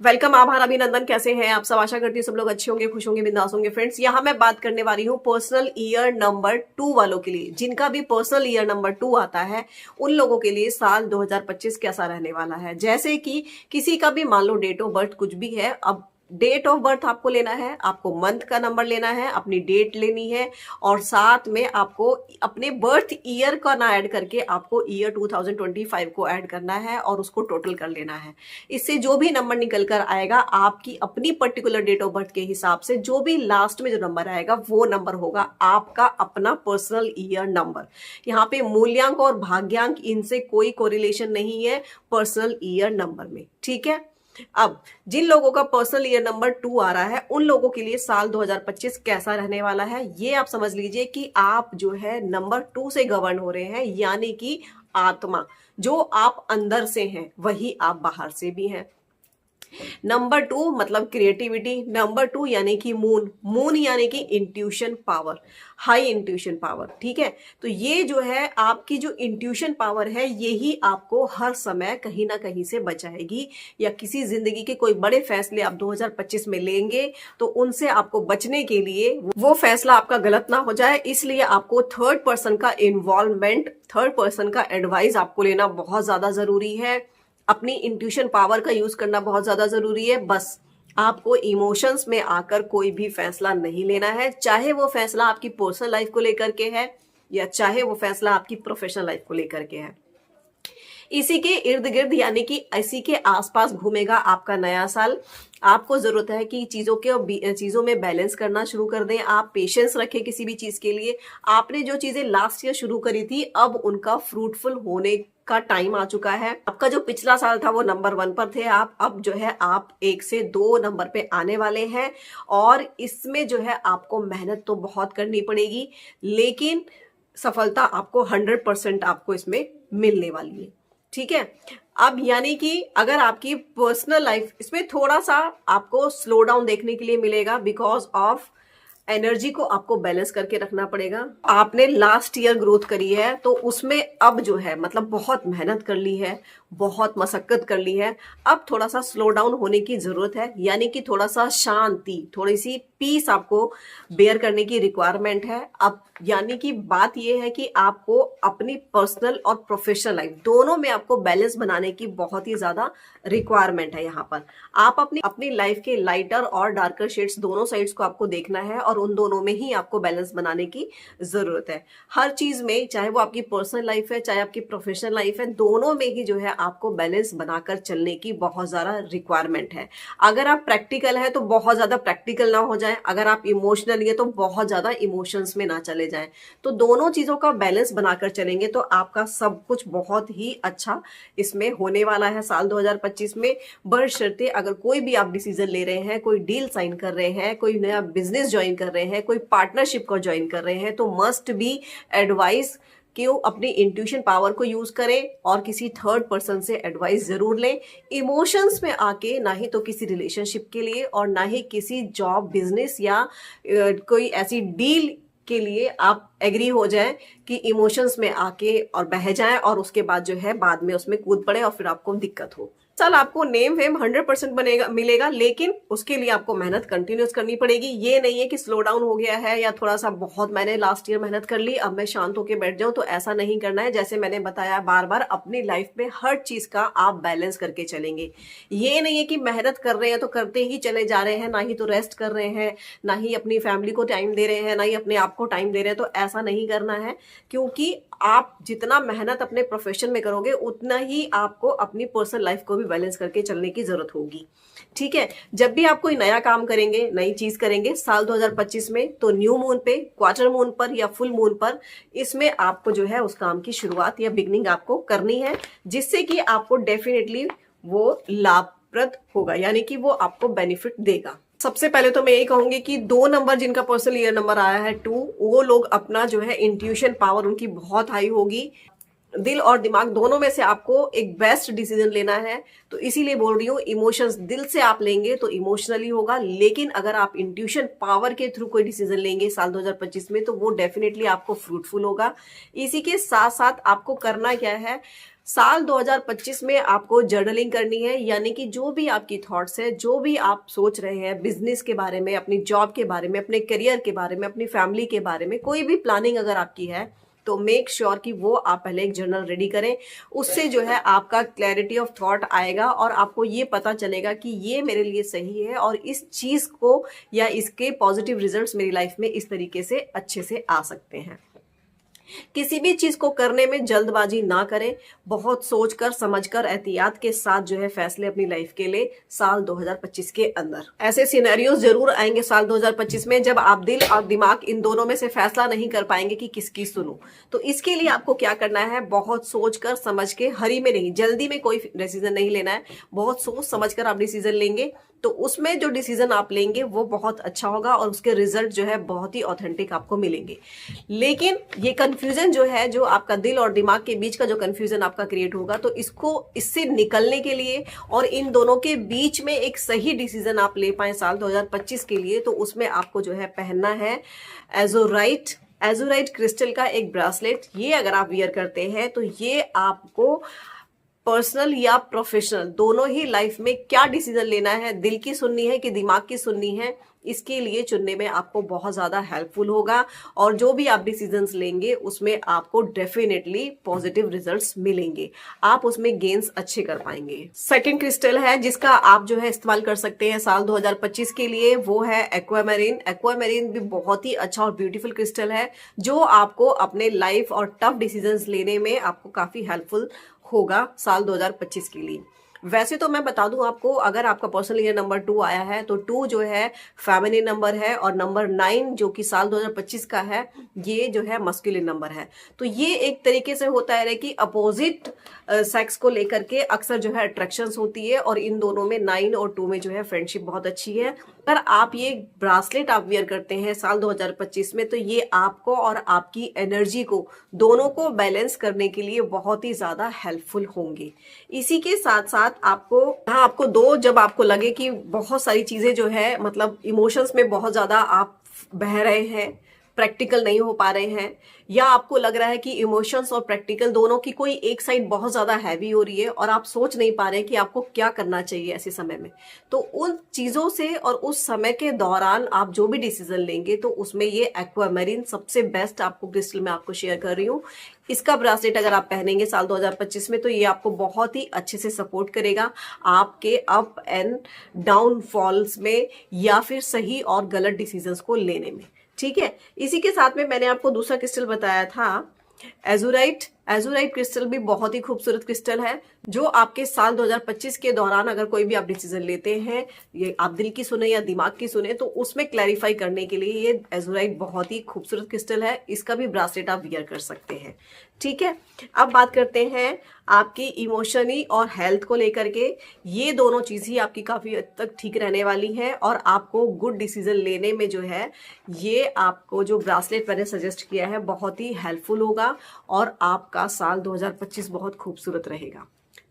Welcome, आभार, अभिनंदन। कैसे हैं आप सब? आशा करती हूँ सब लोग अच्छे होंगे, खुश होंगे, बिंदास होंगे। फ्रेंड्स, यहाँ मैं बात करने वाली हूँ पर्सनल ईयर नंबर 2 वालों के लिए। जिनका भी पर्सनल ईयर नंबर 2 आता है उन लोगों के लिए साल 2025 कैसा रहने वाला है। जैसे कि किसी का भी मान लो डेट ऑफ बर्थ कुछ भी है, अब डेट ऑफ बर्थ आपको लेना है, आपको मंथ का नंबर लेना है, अपनी डेट लेनी है, और साथ में आपको अपने बर्थ ईयर का ना ऐड करके आपको ईयर 2025 को ऐड करना है और उसको टोटल कर लेना है। इससे जो भी नंबर निकल कर आएगा आपकी अपनी पर्टिकुलर डेट ऑफ बर्थ के हिसाब से, जो भी लास्ट में जो नंबर आएगा वो नंबर होगा आपका अपना पर्सनल ईयर नंबर। यहाँ पे मूल्यांक और भाग्यांक इनसे कोई कोरिलेशन नहीं है पर्सनल ईयर नंबर में, ठीक है। अब जिन लोगों का पर्सनल ईयर नंबर 2 आ रहा है उन लोगों के लिए साल 2025 कैसा रहने वाला है, ये आप समझ लीजिए कि आप जो है नंबर 2 से गवर्न हो रहे हैं, यानी कि आत्मा। जो आप अंदर से हैं वही आप बाहर से भी हैं। नंबर 2 मतलब क्रिएटिविटी। नंबर 2 यानी कि मून। मून यानी कि intuition power, high intuition power, ठीक है। तो ये जो है आपकी जो इंट्यूशन पावर है, यही आपको हर समय कहीं ना कहीं से बचाएगी, या किसी जिंदगी के कोई बड़े फैसले आप 2025 में लेंगे तो उनसे आपको बचने के लिए वो फैसला आपका गलत ना हो जाए, इसलिए आपको थर्ड पर्सन का इन्वॉल्वमेंट, थर्ड पर्सन का एडवाइस आपको लेना बहुत ज्यादा जरूरी है। अपनी इंट्यूशन पावर का यूज करना बहुत ज्यादा जरूरी है। बस आपको इमोशंस में आकर कोई भी फैसला नहीं लेना है, चाहे वो फैसला आपकी पर्सनल लाइफ को लेकर के है या चाहे वो फैसला आपकी प्रोफेशनल लाइफ को लेकर के है। इसी के इर्द गिर्द यानी कि इसी के आसपास घूमेगा आपका नया साल। आपको जरूरत है कि चीजों में बैलेंस करना शुरू कर दें। आप पेशेंस रखें किसी भी चीज के लिए। आपने जो चीजें लास्ट ईयर शुरू करी थी अब उनका फ्रूटफुल होने का टाइम आ चुका है। आपका जो पिछला साल था वो नंबर 1 पर थे आप, अब जो है आप 1 से 2 नंबर पे आने वाले हैं, और इसमें जो है आपको मेहनत तो बहुत करनी पड़ेगी, लेकिन सफलता आपको 100% आपको इसमें मिलने वाली है, ठीक है। अब यानी कि अगर आपकी पर्सनल लाइफ इसमें थोड़ा सा आपको स्लो डाउन देखने के लिए मिलेगा, बिकॉज ऑफ एनर्जी को आपको बैलेंस करके रखना पड़ेगा। आपने लास्ट ईयर ग्रोथ करी है तो उसमें अब जो है मतलब बहुत मेहनत कर ली है, बहुत मशक्कत कर ली है, अब थोड़ा सा स्लो डाउन होने की जरूरत है, यानी कि थोड़ा सा शांति, थोड़ी सी पीस आपको बेयर करने की रिक्वायरमेंट है। अब यानी कि बात यह है कि आपको अपनी पर्सनल और प्रोफेशनल लाइफ दोनों में आपको बैलेंस बनाने की बहुत ही ज्यादा रिक्वायरमेंट है। यहाँ पर आप अपनी लाइफ के लाइटर और डार्कर शेड्स दोनों साइड्स को आपको देखना है, और उन दोनों में ही आपको बैलेंस बनाने की जरूरत है। हर चीज में, चाहे वो आपकी पर्सनल लाइफ है चाहे आपकी प्रोफेशनल लाइफ है, दोनों में ही जो है आपको बैलेंस बनाकर चलने की बहुत ज्यादा रिक्वायरमेंट है। अगर आप प्रैक्टिकल है तो बहुत ज्यादा प्रैक्टिकल ना हो जाए, अगर आप इमोशनल है तो बहुत ज्यादा इमोशंस में ना चले जाएं। तो दोनों चीजों का बैलेंस बनाकर चलेंगे तो आपका सब कुछ बहुत ही अच्छा इसमें होने वाला है साल 2025 में। बशर्ते अगर कोई भी आप डिसीजन ले रहे हैं, कोई डील साइन कर रहे हैं, कोई नया बिजनेस ज्वाइन कर रहे हैं, कोई पार्टनरशिप को ज्वाइन कर रहे हैं, तो मस्ट बी एडवाइस क्यों अपनी इंट्यूशन पावर को यूज करें और किसी थर्ड पर्सन से एडवाइस जरूर लें। इमोशंस में आके ना ही तो किसी रिलेशनशिप के लिए और ना ही किसी जॉब, बिजनेस या कोई ऐसी डील के लिए आप एग्री हो जाए कि इमोशंस में आके और बह जाएं और उसके बाद जो है बाद में उसमें कूद पड़े और फिर आपको दिक्कत हो। चल आपको नेम फेम 100% बनेगा, मिलेगा, लेकिन उसके लिए आपको मेहनत कंटिन्यूस करनी पड़ेगी। ये नहीं है कि स्लो डाउन हो गया है या थोड़ा सा बहुत मैंने लास्ट ईयर मेहनत कर ली अब मैं शांत होकर बैठ जाऊं, तो ऐसा नहीं करना है। जैसे मैंने बताया बार बार, अपनी लाइफ में हर चीज का आप बैलेंस करके चलेंगे। ये नहीं है कि मेहनत कर रहे हैं तो करते ही चले जा रहे हैं, ना ही तो रेस्ट कर रहे हैं, ना ही अपनी फैमिली को टाइम दे रहे हैं, ना ही अपने आप को टाइम दे रहे हैं। तो ऐसा नहीं करना है, क्योंकि आप जितना मेहनत अपने प्रोफेशन में करोगे उतना ही आपको अपनी पर्सनल लाइफ को भी बैलेंस करके चलने की जरूरत होगी, ठीक है। जब भी आप कोई नया काम करेंगे, नई चीज करेंगे साल 2025 में, तो न्यू मून पे, क्वार्टर मून पर या फुल मून पर, इसमें आपको जो है उस काम की शुरुआत या बिगनिंग आपको करनी है, जिससे कि आपको डेफिनेटली वो लाभप्रद होगा, यानी कि वो आपको बेनिफिट देगा। सबसे पहले तो मैं यही कहूंगी कि 2 नंबर जिनका पर्सनल ईयर नंबर आया है 2, वो लोग अपना जो है इंट्यूशन पावर उनकी बहुत हाई होगी। दिल और दिमाग दोनों में से आपको एक बेस्ट डिसीजन लेना है, तो इसीलिए बोल रही हूँ इमोशंस दिल से आप लेंगे तो इमोशनली होगा, लेकिन अगर आप इंट्यूशन पावर के थ्रू कोई डिसीजन लेंगे साल 2025 में तो वो डेफिनेटली आपको फ्रूटफुल होगा। इसी के साथ साथ आपको करना क्या है, साल 2025 में आपको जर्नलिंग करनी है, यानी कि जो भी आपकी थॉट्स है, जो भी आप सोच रहे हैं बिजनेस के बारे में, अपनी जॉब के बारे में, अपने करियर के बारे में, अपनी फैमिली के बारे में, कोई भी प्लानिंग अगर आपकी है तो मेक श्योर कि वो आप पहले एक जर्नल रेडी करें। उससे जो है आपका क्लैरिटी ऑफ थॉट आएगा और आपको ये पता चलेगा कि ये मेरे लिए सही है और इस चीज को या इसके पॉजिटिव रिजल्ट्स मेरी लाइफ में इस तरीके से अच्छे से आ सकते हैं। किसी भी चीज को करने में जल्दबाजी ना करें, बहुत सोचकर समझकर एहतियात के साथ जो है फैसले अपनी लाइफ के ले साल 2025 के अंदर। ऐसे सिनेरियोज जरूर आएंगे साल 2025 में जब आप दिल और दिमाग इन दोनों में से फैसला नहीं कर पाएंगे कि किसकी सुनूं। तो इसके लिए आपको क्या करना है, बहुत सोचकर समझ के, हरी में नहीं, जल्दी में कोई डिसीजन नहीं लेना है। बहुत सोच समझकर आप डिसीजन लेंगे तो उसमें जो डिसीजन आप लेंगे वो बहुत अच्छा होगा और उसके रिजल्ट जो है बहुत ही ऑथेंटिक आपको मिलेंगे। लेकिन ये कंफ्यूजन जो है, जो आपका दिल और दिमाग के बीच का जो कंफ्यूजन आपका क्रिएट होगा, तो इससे निकलने के लिए और इन दोनों के बीच में एक सही डिसीजन आप ले पाए साल 2025 के लिए, तो उसमें आपको जो है पहनना है एजोराइट क्रिस्टल का एक ब्रासलेट। ये अगर आप वियर करते हैं तो ये आपको पर्सनल या प्रोफेशनल दोनों ही लाइफ में क्या डिसीजन लेना है, दिल की सुननी है कि दिमाग की सुननी है, इसके लिए चुनने में आपको बहुत ज्यादा हेल्पफुल होगा। और जो भी आप डिसीजंस लेंगे उसमें आपको डेफिनेटली पॉजिटिव रिजल्ट्स मिलेंगे, आप उसमें गेन्स अच्छे कर पाएंगे। सेकंड क्रिस्टल है जिसका आप जो है इस्तेमाल कर सकते हैं साल 2025 के लिए, वो है एक्वामेरिन। एक्वामेरिन भी बहुत ही अच्छा और ब्यूटीफुल क्रिस्टल है जो आपको अपने लाइफ और टफ डिसीजंस लेने में आपको काफी हेल्पफुल होगा साल 2025 के लिए। वैसे तो मैं बता दूं आपको, अगर आपका पर्सनल ईयर नंबर 2 आया है तो 2 जो है फेमिनिन नंबर है और नंबर 9 जो कि साल 2025 का है ये जो है मस्कुलिन नंबर है। तो ये एक तरीके से होता है कि अपोजिट सेक्स को लेकर के अक्सर जो है अट्रैक्शंस होती है और इन दोनों में 9 और 2 में जो है फ्रेंडशिप बहुत अच्छी है। अगर आप ये ब्रासलेट आप वियर करते हैं साल 2025 में तो ये आपको और आपकी एनर्जी को दोनों को बैलेंस करने के लिए बहुत ही ज्यादा हेल्पफुल होंगे। इसी के साथ साथ आपको जब आपको लगे कि बहुत सारी चीजें जो है मतलब इमोशंस में बहुत ज्यादा आप बह रहे हैं, प्रैक्टिकल नहीं हो पा रहे हैं, या आपको लग रहा है कि इमोशंस और प्रैक्टिकल दोनों की कोई एक साइड बहुत ज्यादा हैवी हो रही है और आप सोच नहीं पा रहे हैं कि आपको क्या करना चाहिए ऐसे समय में, तो उन चीजों से और उस समय के दौरान आप जो भी डिसीजन लेंगे तो उसमें ये एक्वामेरिन सबसे बेस्ट आपको क्रिस्टल में आपको शेयर कर रही हूँ। इसका ब्रासलेट अगर आप पहनेंगे साल 2025 में तो ये आपको बहुत ही अच्छे से सपोर्ट करेगा आपके अप एंड डाउन फॉल्स में या फिर सही और गलत डिसीजंस को लेने में। ठीक है, इसी के साथ में मैंने आपको दूसरा क्रिस्टल बताया था एजोराइट। एजोराइट क्रिस्टल भी बहुत ही खूबसूरत क्रिस्टल है जो आपके साल 2025 के दौरान अगर कोई भी आप डिसीजन लेते हैं, ये आप दिल की सुने या दिमाग की सुने, तो उसमें क्लैरिफाई करने के लिए ये एजोराइट बहुत ही खूबसूरत क्रिस्टल है। इसका भी ब्रासलेट आप वियर कर सकते हैं। ठीक है, अब बात करते हैं आपकी इमोशनी और हेल्थ को लेकर के। ये दोनों चीज ही आपकी काफी हद तक ठीक रहने वाली है और आपको गुड डिसीजन लेने में जो है ये आपको जो ब्रासलेट मैंने सजेस्ट किया है बहुत ही हेल्पफुल होगा और आपका साल 2025 बहुत खूबसूरत रहेगा।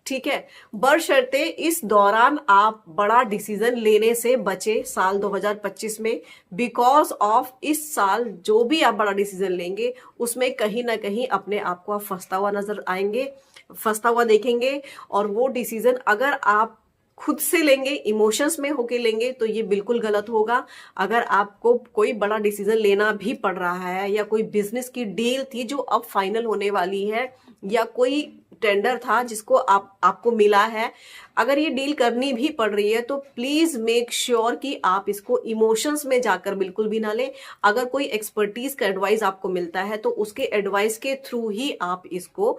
ठीक है, बशर्ते इस दौरान आप बड़ा डिसीजन लेने से बचे साल 2025 में, बिकॉज ऑफ इस साल जो भी आप बड़ा डिसीजन लेंगे उसमें कहीं ना कहीं अपने आप को आप फंसता हुआ नजर आएंगे, फंसता हुआ देखेंगे। और वो डिसीजन अगर आप खुद से लेंगे, इमोशंस में होके लेंगे, तो ये बिल्कुल गलत होगा। अगर आपको कोई बड़ा डिसीजन लेना भी पड़ रहा है या कोई बिजनेस की डील थी जो अब फाइनल होने वाली है या कोई टेंडर था जिसको आपको मिला है, अगर ये डील करनी भी पड़ रही है तो प्लीज मेक श्योर कि आप इसको इमोशंस में जाकर बिल्कुल भी ना लें। अगर कोई एक्सपर्टीज का एडवाइस आपको मिलता है तो उसके एडवाइस के थ्रू ही आप इसको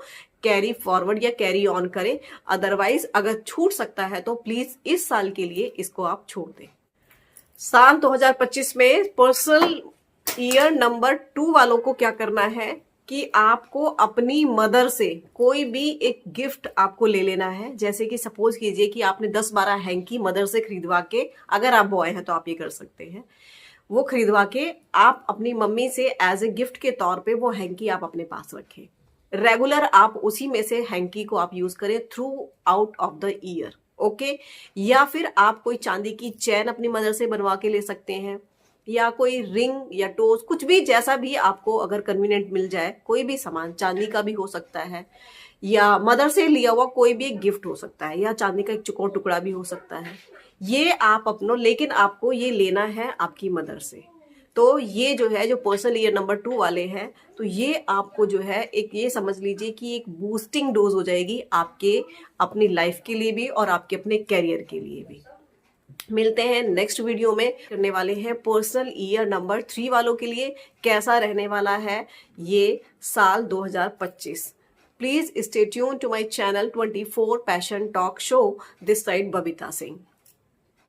कैरी फॉरवर्ड या कैरी ऑन करें। अदरवाइज अगर छूट सकता है तो प्लीज इस साल के लिए इसको आप छोड़ दें। साल 2025 में पर्सनल ईयर नंबर 2 वालों को क्या करना है कि आपको अपनी मदर से कोई भी एक गिफ्ट आपको ले लेना है। जैसे कि सपोज कीजिए कि आपने 10-12 हैंकी मदर से खरीदवा के, अगर आप बॉय हैं तो आप ये कर सकते हैं, वो खरीदवा के आप अपनी मम्मी से एज ए गिफ्ट के तौर पे वो हैंकी आप अपने पास रखें। रेगुलर आप उसी में से हैंकी को आप यूज करें through out of the year. Okay, या फिर आप कोई चांदी की चैन अपनी मदर से बनवा के ले सकते हैं या कोई रिंग या टोज, कुछ भी जैसा भी आपको अगर कन्वीनियंट मिल जाए, कोई भी सामान चांदी का भी हो सकता है या मदर से लिया हुआ कोई भी एक गिफ्ट हो सकता है, या चांदी का एक चुकोर टुकड़ा भी हो सकता है। ये आप अपनों, लेकिन आपको ये लेना है आपकी मदर से। तो ये जो है, जो पर्सनल ईयर नंबर 2 वाले हैं, तो ये आपको जो है एक, ये समझ लीजिए कि एक बूस्टिंग डोज हो जाएगी आपके अपनी लाइफ के लिए भी और आपके अपने कैरियर के लिए भी। मिलते हैं नेक्स्ट वीडियो में, करने वाले हैं पर्सनल ईयर नंबर 3 वालों के लिए कैसा रहने वाला है ये साल 2025। Please stay tune to my channel 24 passion talk show. This side Babita Singh.